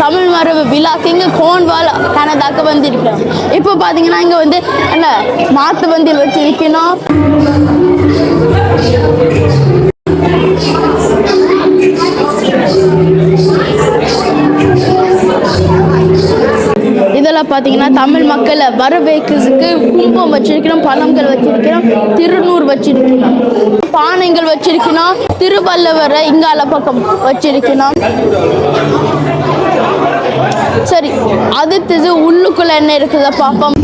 தமிழ் மரபு விழாக்கு இங்கே கோன்வால் கனடாக்கு வந்திருக்கிறோம். இப்போ பார்த்தீங்கன்னா இங்கே வந்து என்ன மாட்டு வண்டியில் வச்சிருக்கணும். இதெல்லாம் பார்த்தீங்கன்னா தமிழ் மக்களை வரவேற்கிறதுக்கு கும்பம் வச்சிருக்கிறோம், பழங்கள் வச்சிருக்கிறோம், திருநூறு வச்சிருக்கிறோம், பானைகள் வச்சிருக்கணும், திருவள்ளுவரை இங்கால பக்கம் வச்சிருக்கணும். சரி, அடுத்தது உள்ளுக்குள்ள என்ன இருக்குத பார்ப்போம்.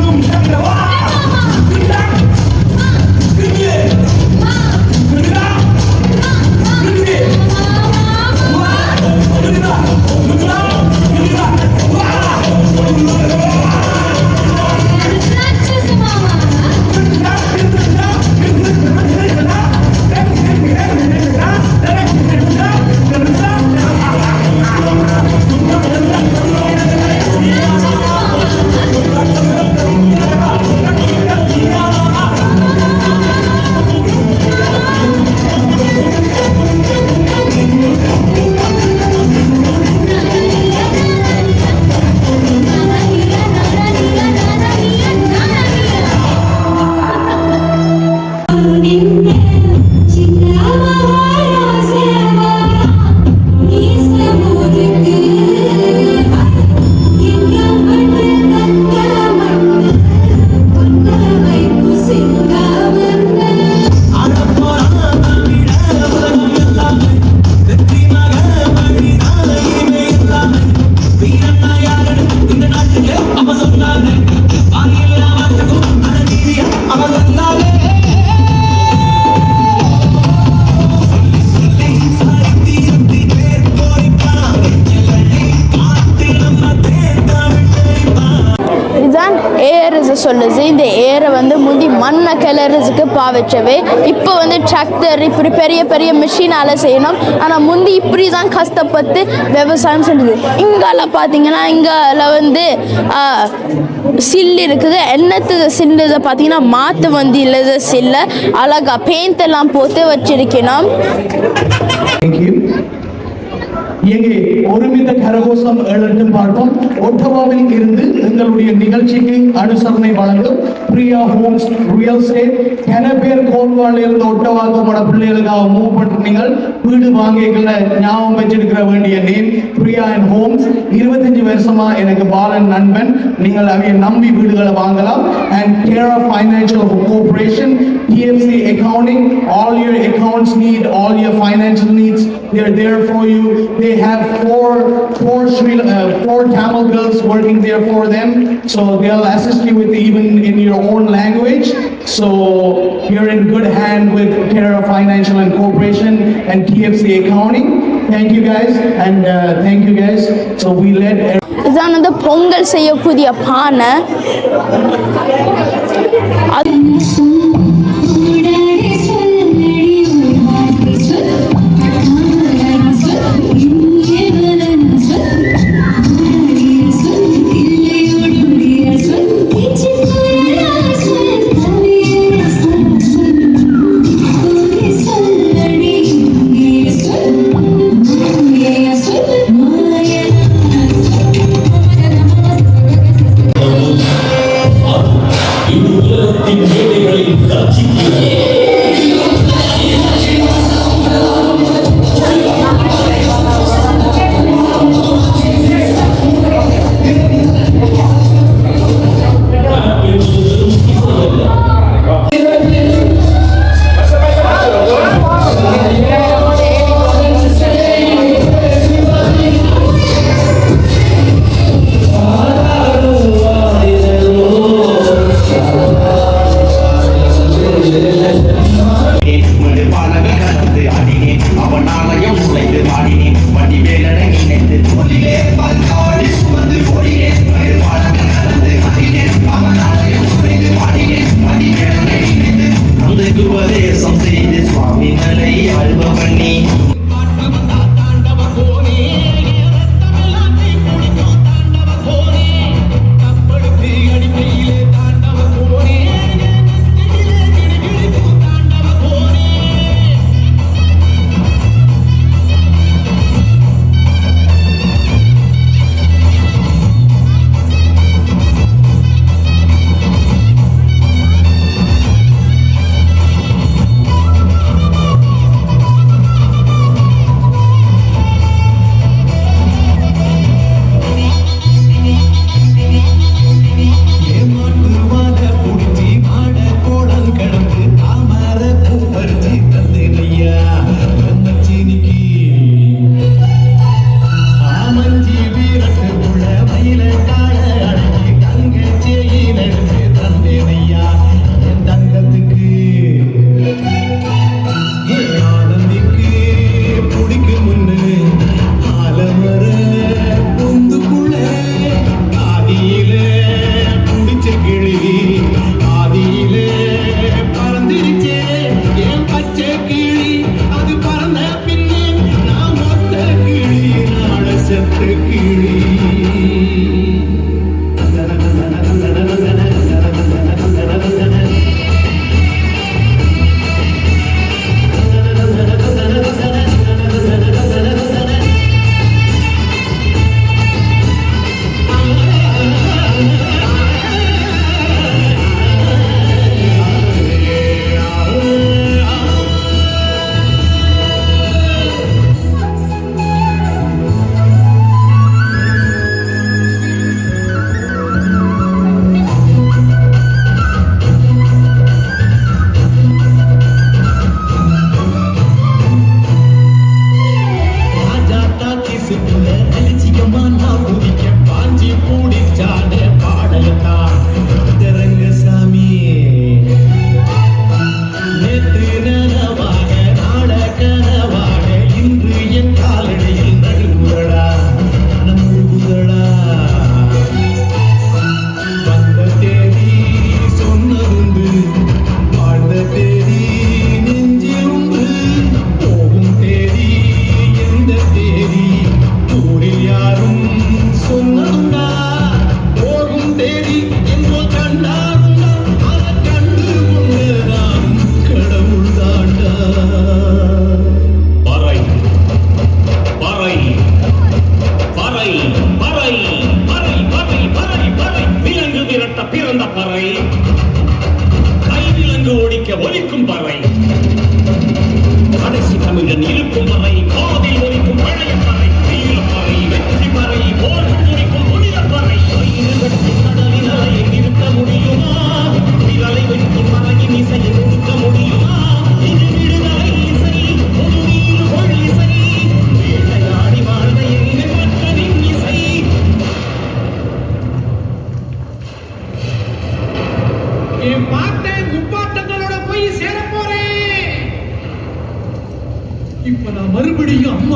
சொல்லுது. இந்த ஏரை வந்து முந்தி மண்ணை கிளறதுக்கு பாவிச்சவே, இப்போ வந்து டிராக்டர் இப்படி பெரிய பெரிய மிஷினால செய்யணும். ஆனால் முந்தி இப்படி தான் கஷ்டப்பட்டு விவசாயம் செஞ்சது. இங்கால பார்த்தீங்கன்னா இங்கால வந்து சில்லு இருக்குது. என்னத்துக்கு சில்லு பார்த்தீங்கன்னா மாட்டு வண்டியில் சில்ல அழகா பெயிண்ட் எல்லாம் போட்டு வச்சிருக்கணும். எங்கே ஒருமித்த கரகோஷம் எழட்டும் பார்ப்போம். ஒட்டவாவில் இருந்து எங்களுடைய நிகழ்ச்சிக்கு அனுசரணை வழங்கும் பிரியா ஹோம்ஸ் ரியல் எஸ்டேட். என பேர் கோல்வால் இருந்து ஒட்டவாக்கு உங்களோட பிள்ளைகளுக்காக மூவ் பண்ணுறீங்க. வீடு வாங்கிக்கல ஞாபகம் வச்சிருக்கிற வேண்டிய நேம் பிரியா அண்ட் ஹோம்ஸ். 25 வருஷமா எனக்கு பாலன் நண்பன். நீங்கள் அவைய நம்பி வீடுகளை வாங்கலாம். And care of financial cooperation, TFC accounting, all your accounts need, all your financial needs, they're there for you. They have four Tamil girls working there for them, so they'll assist you with even in your own language. So you're in good hand with Terra Financial and Corporation and TFC Accounting. Thank you guys, and thank you guys. So we let இதான் வந்து பொங்கல் செய்யக்கூடிய பானை. உலகத்தின் மேடைகளில்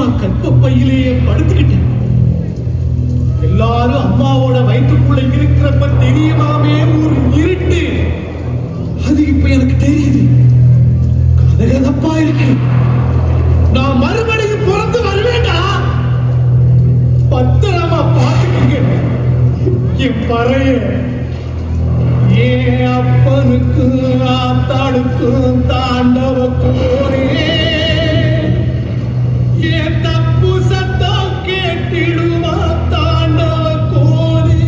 அம்மா கற்பப்பையிலேயே படுத்துக்கிட்டேன். எல்லாரும் அம்மாவோட வயிற்றுக்குள்ள இருக்கிறப்ப தெரியுமாமே ஒரு இருட்டு. அது இப்ப எனக்கு தெரியுது. கதகதப்பா இருக்கு. நான் மறுபடியும் பிறந்து வருவேண்டா. பத்திரமா பாத்துக்கங்க என் பறைய. ஏன் அப்பனுக்கு ஆத்தாளுக்கு தாண்டவ கோரே. ஏன் தப்பு சத்தம் கேட்டிடுமா தாண்டவ கோரே.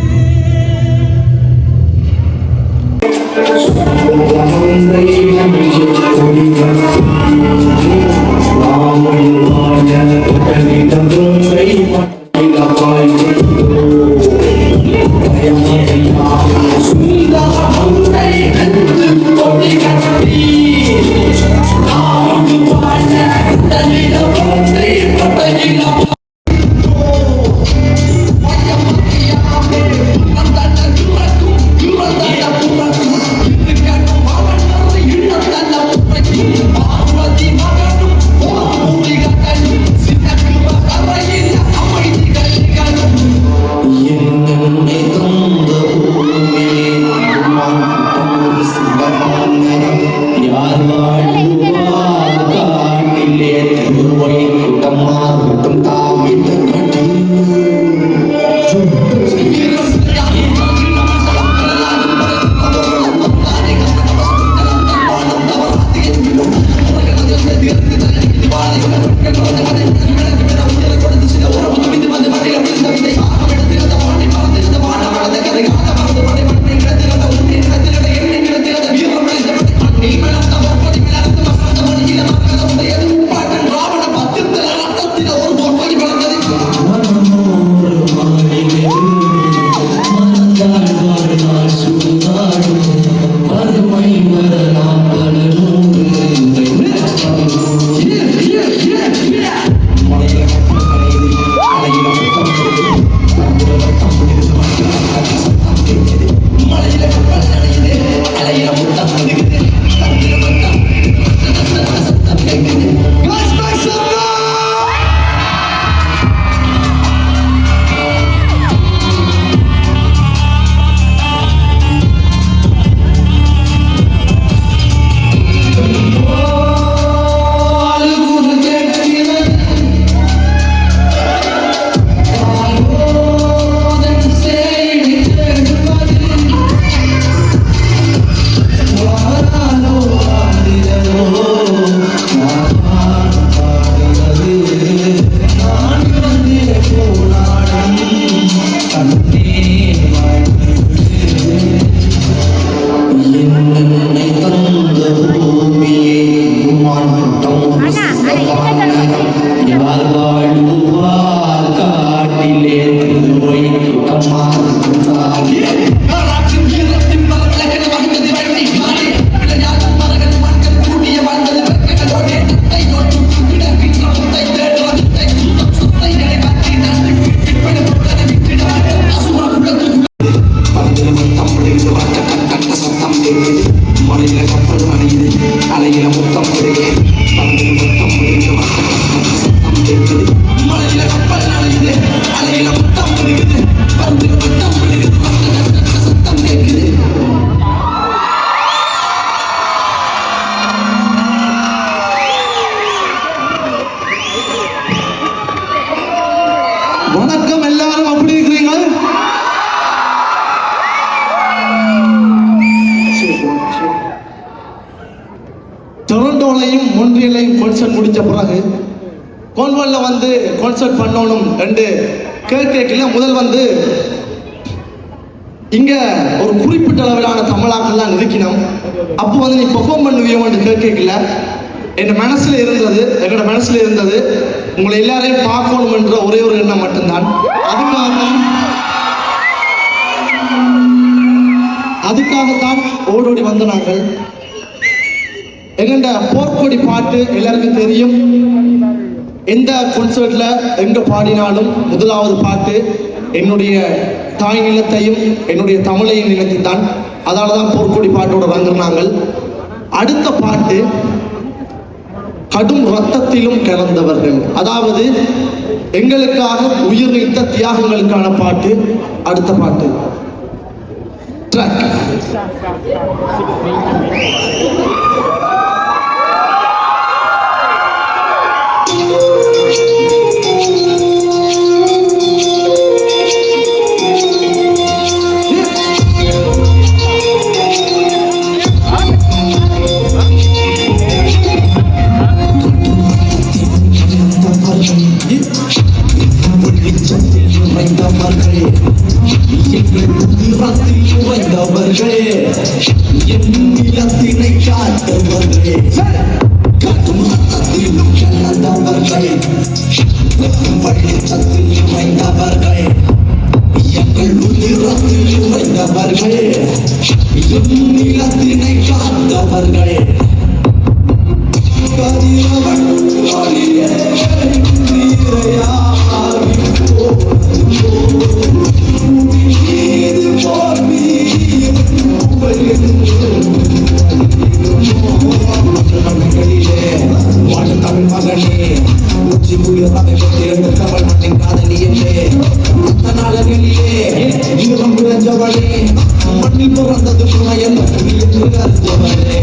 வணக்கம், எல்லாரும் அப்படி இருக்கிறீங்க? டொரண்டோலையும் மொன்ட்ரியலையும் கான்சர்ட் முடிச்ச பிறகு கோன்வல்ல வந்து கான்சர்ட் பண்ணணும் என்று கேட்கல. முதல் வந்து இங்க ஒரு குறிப்பிட்ட அளவிலான தமிழாக்கள்லாம் நிற்கணும். அப்போ வந்து நீ பெர்ஃபார்ம் பண்ணுவியோன்னு கேட்கல. என் மனசுல இருந்தது, என்னோட மனசுல இருந்தது உங்களை எல்லாரையும் பார்க்கணும் என்ற ஒரே ஒரு எண்ணம் மட்டும்தான். அதுக்காகத்தான் ஓடோடி வந்து நாங்கள் எங்கண்ட போர்க்கொடி பாட்டு எல்லாருக்கும் தெரியும். எந்த கான்சர்ட்ல எங்க பாடினாலும் முதலாவது பாட்டு என்னுடைய தாய் நிலத்தையும் என்னுடைய தமிழையும் நிலத்தைத்தான். அதனால தான் போர்க்கொடி பாட்டோட வந்துருந்தாங்க. அடுத்த பாட்டு கடும் ரத்தத்திலும் கலந்தவர்கள். அதாவது எங்களுக்காக உயிர் நீத்த தியாகங்களுக்கான பாட்டு. அடுத்த பாட்டு ட்ராக். நிலத்தினை காத்தவர்களே, காட்டும் ரத்தத்திலும் கலந்தவர்களே, வெளிச்சத்தில் உறைந்தவர்களே, எங்கள் உயிரத்தில் உறைந்தவர்களே, நிலத்தினை காத்தவர்களே, கதிரவன் ஒளியே தமிழ் மகனே, உச்சி குளிரவை பத்திரண்டு கவல் மண்ணின் காதலியே, நாளகளிலே ஈரம் விளைஞ்சவளே, மண்ணில் பிறந்தது துணையல்ல புலி என்று அறிந்தவளே.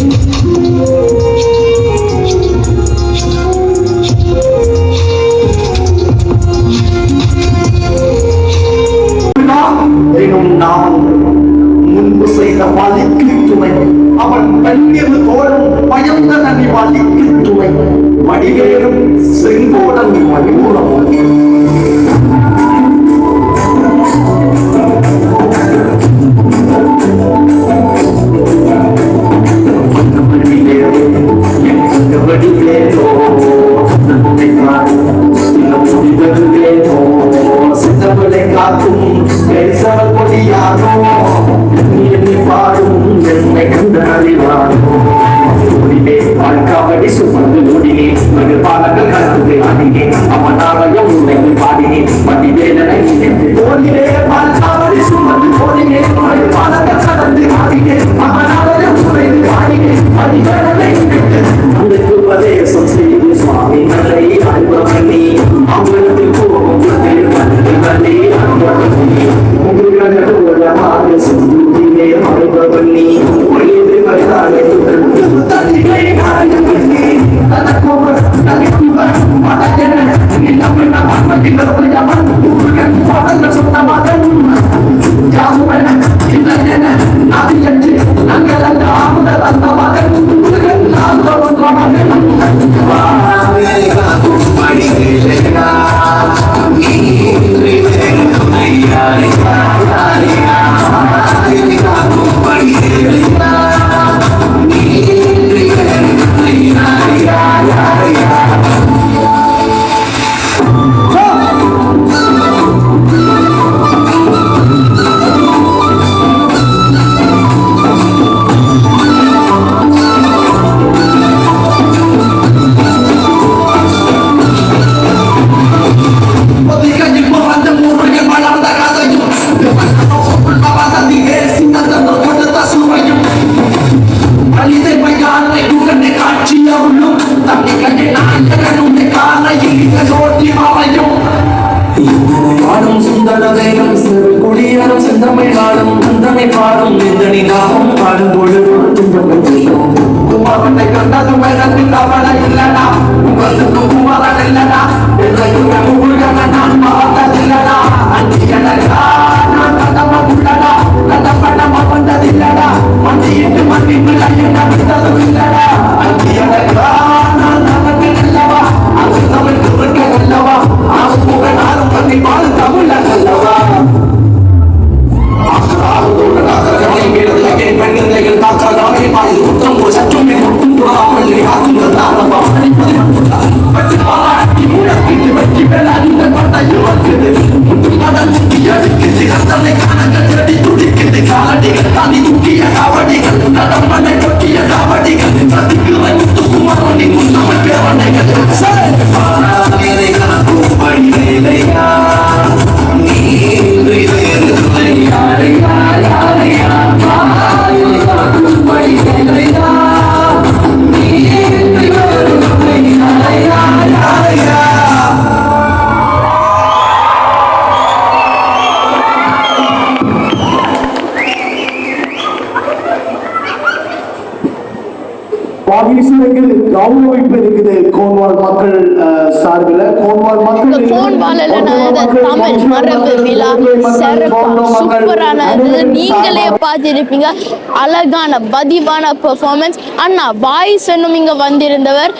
முன்பு செய்த வலிக்கு துணை, அவன் கண்ணீர் தோழும் பயந்த நனி வலிக்கு துணை, வடிவேறும் செங்கோடன் மணிபுரம். சின்னவளை காக்கும் பேசவள் கொடியானோ, எண்ணி பாடும் என்னை கண்டு அறிவானோ, வாழ்க்காவடி சுமந்து ஓடினே, வெகு பாலங்கள் கலந்து ஆடினே, அவனாலயம் உன்னை பாடினே, வடிவேலனை ஓடினே, வாழ்க்காவடி சுமந்து ஓடினே, வெகு பாலங்கள் கலந்து ஆடினே, அவனாலயம் உன்னை பாடினே, வடிவேலனை உங்களுக்கு உபதேசம் செய்து சுவாமி நல்லை அறிவமணி, அவங்களுக்கு போகும் வண்டி அன்பி, உங்களுக்கு சுந்தூரிலே மறுபவண்ணி, ஒளியது வயதாலே தன்னிலை நாயகனே, தனக்கோவர் தனிக்குவர் மதஜன நிலமன மன்மதிகள் யமன் ஊர்கள் பாடங்கள் சொன்ன மகன் ஜாமுவன இல்லஜன நாதியஞ்சு நங்கலங்க ஆமுதல் அந்த மகன் ஊர்கள் நாந்தவன் மகன் வாவேகா கும்படி கேளா நீ ஐயாரி ஐயாரியா வாவேகா கும்படி கேளா நீ ஐயாரியா பாடும் சுந்தரவேகம் சிறு குடியாரும் செந்தமிழ் பாடும் நந்தனை பாடும் நிந்தனி நாமும் பாடும் பொழுது துன்பங்கள் தீரும். குமாரனை கண்டது வேகத்தில் அவளை இல்லடா, உங்களுக்கு குமாரன் இல்லடா, நான் பார்த்ததில்லடா, அன்னியடா நான் கதம உள்ளடா, கதப்படம் வந்ததில்லடா, மண்டியிட்டு மண்டி பிள்ளையை நடந்ததும் இல்லடா, அன்னியடா நான் நமக்கு நல்லவா, அது தமிழ் இருக்க நல்லவா, ஆகும் புகழ் ஆறும் பண்ணி பாடும் தமிழ் அல்லவா. பெண்கள் தாக்காதாவே பாய் குற்றம் ஒரு சற்றும் ஒட்டும் கூடாமல் காக்கும் பாராட்டி முழக்கிட்டு வெற்றி பெற அந்த பட்டையில் வந்தது கடல் முக்கியதுக்கு சிறந்தனை கணங்கள் திரட்டி துடிக்கிட்டு காலடிகள் தாண்டி முக்கிய காவடிகள் கடம்பனை கொட்டிய காவடிகள் சதிக்குறை முத்துக்குமாரனி முன்னமல் பேரணைகள் கணக்கும் படி வேலையா நீ யாரையா யாரையா படி வேலையா நீ ஈஸ்வருக்கு கௌரவிப்பு இருக்குது கோன்வால் மக்கள் சார்பில். கோன்வால் இந்த கோன்வாலில் நடந்த தமிழ் மரபு விழா சிறப்பா சூப்பரானது. நீங்களே பார்த்திருப்பீங்க. அழகான பதிவான பெர்ஃபார்மன்ஸ். அண்ணா வாய்ஸ் என்னும் இங்க வந்திருந்தவர்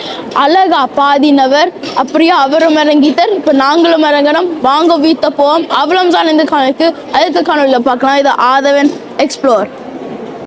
அழகா பாதினவர். அப்படியே அவரும் இறங்கிட்டார். இப்ப நாங்களும் இறங்கணும். வாங்க வீட்டை போவோம். அவ்வளவுதான் இந்த கணக்கு. அடுத்த காணொலியில் பார்க்கலாம். இது ஆதவன் எக்ஸ்ப்ளோர்.